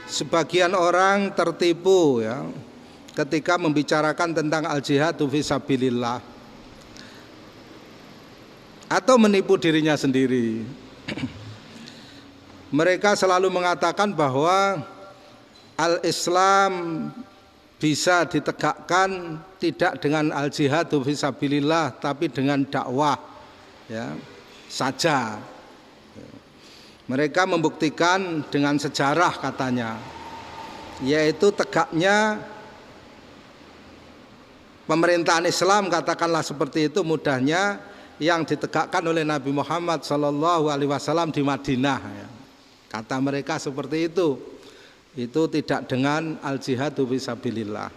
Sebagian orang tertipu ya ketika membicarakan tentang al-jihadu fisabilillah atau menipu dirinya sendiri. Mereka selalu mengatakan bahwa al-Islam bisa ditegakkan tidak dengan al-jihadu fisabilillah tapi dengan dakwah ya saja. Mereka membuktikan dengan sejarah katanya, yaitu tegaknya pemerintahan Islam, katakanlah seperti itu mudahnya, yang ditegakkan oleh Nabi Muhammad SAW di Madinah ya. Kata mereka seperti itu tidak dengan al-jihadu fisabilillah.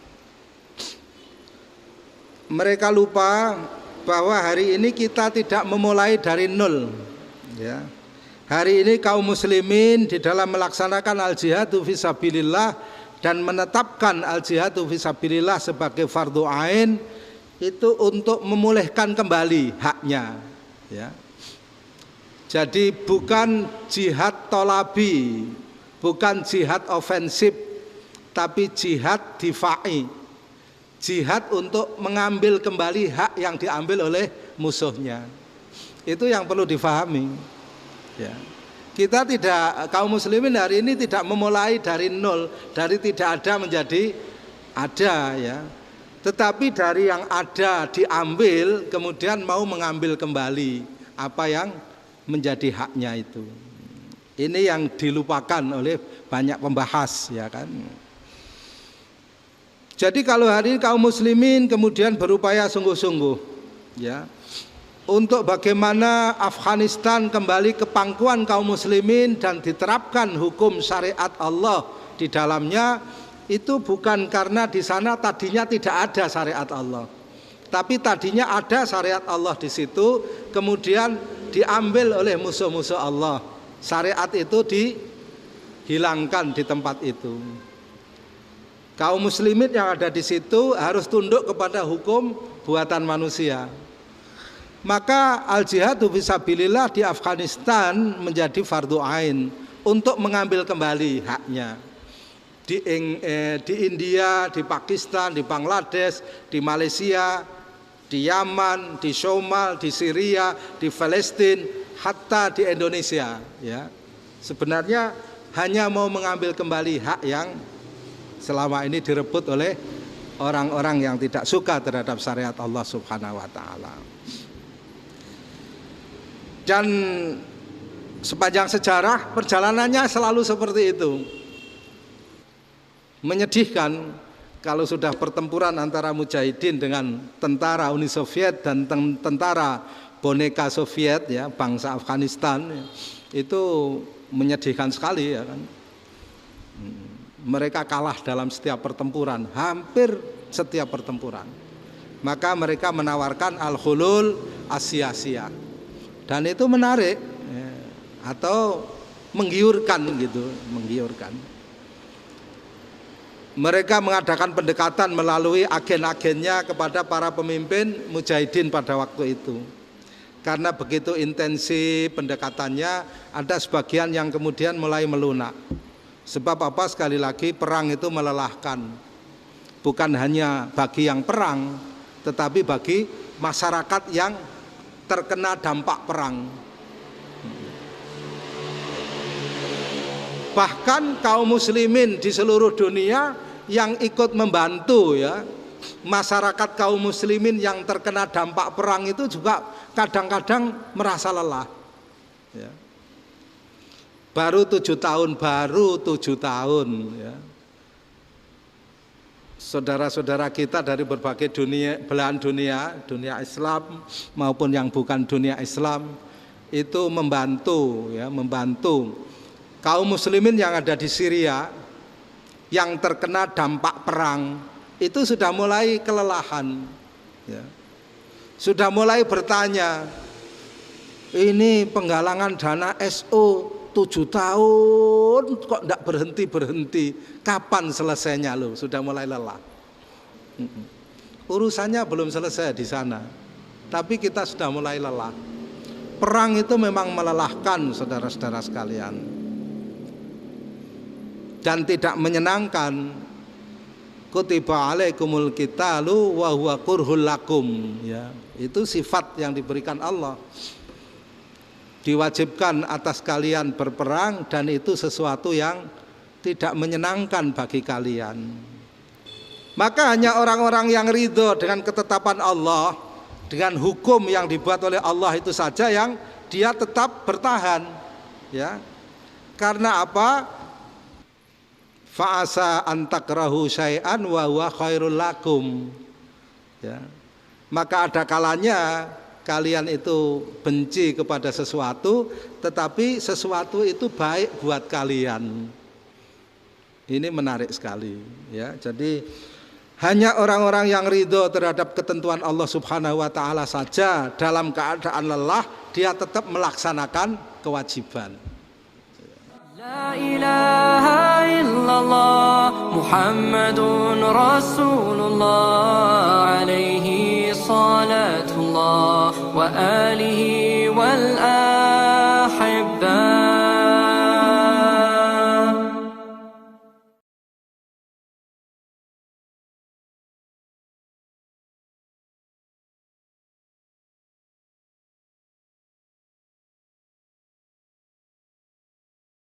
Mereka lupa bahwa hari ini kita tidak memulai dari nol ya. Hari ini kaum muslimin di dalam melaksanakan al-jihadu fisabilillah dan menetapkan al-jihadu fisabilillah sebagai fardu ain itu untuk memulihkan kembali haknya ya. Jadi bukan jihad tolabi, bukan jihad ofensif, tapi jihad difa'i, jihad untuk mengambil kembali hak yang diambil oleh musuhnya. Itu yang perlu difahami ya. Kita tidak, kaum muslimin hari ini tidak memulai dari nol, dari tidak ada menjadi ada ya. Tetapi dari yang ada diambil, kemudian mau mengambil kembali apa yang menjadi haknya itu. Ini yang dilupakan oleh banyak pembahas ya kan. Jadi kalau hari ini kaum muslimin kemudian berupaya sungguh-sungguh ya untuk bagaimana Afghanistan kembali ke pangkuan kaum muslimin dan diterapkan hukum syariat Allah di dalamnya, itu bukan karena di sana tadinya tidak ada syariat Allah, tapi tadinya ada syariat Allah di situ, kemudian diambil oleh musuh-musuh Allah. Syariat itu dihilangkan di tempat itu. Kaum muslimin yang ada di situ harus tunduk kepada hukum buatan manusia. Maka al-jihadu fisabilillah di Afghanistan menjadi fardu ain untuk mengambil kembali haknya. Di India, di Pakistan, di Bangladesh, di Malaysia, di Yaman, di Somal, di Syria, di Palestina, hatta di Indonesia ya. Sebenarnya hanya mau mengambil kembali hak yang selama ini direbut oleh orang-orang yang tidak suka terhadap syariat Allah Subhanahu wa taala. Dan sepanjang sejarah perjalanannya selalu seperti itu. Menyedihkan kalau sudah pertempuran antara mujahidin dengan tentara Uni Soviet dan tentara boneka Soviet ya, bangsa Afghanistan ya, itu menyedihkan sekali ya kan. Mereka kalah dalam setiap pertempuran, hampir setiap pertempuran. Maka mereka menawarkan al-hulul as-siyasiyah. Dan itu menarik ya, atau menggiurkan gitu, menggiurkan. Mereka mengadakan pendekatan melalui agen-agennya kepada para pemimpin mujahidin pada waktu itu. Karena begitu intensif pendekatannya, ada sebagian yang kemudian mulai melunak. Sebab apa? Sekali lagi perang itu melelahkan. Bukan hanya bagi yang perang, tetapi bagi masyarakat yang terkena dampak perang. Bahkan kaum muslimin di seluruh dunia yang ikut membantu ya, masyarakat kaum muslimin yang terkena dampak perang itu juga kadang-kadang merasa lelah ya. Baru 7 tahun ya. Saudara-saudara kita dari berbagai belahan dunia, dunia Islam maupun yang bukan dunia Islam itu membantu ya, membantu kaum muslimin yang ada di Syria yang terkena dampak perang. Itu sudah mulai kelelahan ya. Sudah mulai bertanya, ini penggalangan dana SO 7 tahun kok tidak berhenti-berhenti, kapan selesainya loh? Sudah mulai lelah. Urusannya belum selesai di sana tapi kita sudah mulai lelah. Perang itu memang melelahkan, saudara-saudara sekalian, dan tidak menyenangkan. Kutiba alaikumul qitalu wa huwa kurhul lakum, ya. Itu sifat yang diberikan Allah. Diwajibkan atas kalian berperang dan itu sesuatu yang tidak menyenangkan bagi kalian. Maka hanya orang-orang yang ridho dengan ketetapan Allah, dengan hukum yang dibuat oleh Allah itu saja yang dia tetap bertahan, ya. Karena apa? Fa'asa antakrahu syai'an wa huwa khairul lakum, ya. Maka ada kalanya kalian itu benci kepada sesuatu, tetapi sesuatu itu baik buat kalian. Ini menarik sekali, ya. Jadi hanya orang-orang yang ridho terhadap ketentuan Allah Subhanahu wa taala saja dalam keadaan lelah dia tetap melaksanakan kewajiban. La ilaha illallah Muhammadun Rasulullah alaihi salatullah wa alihi wal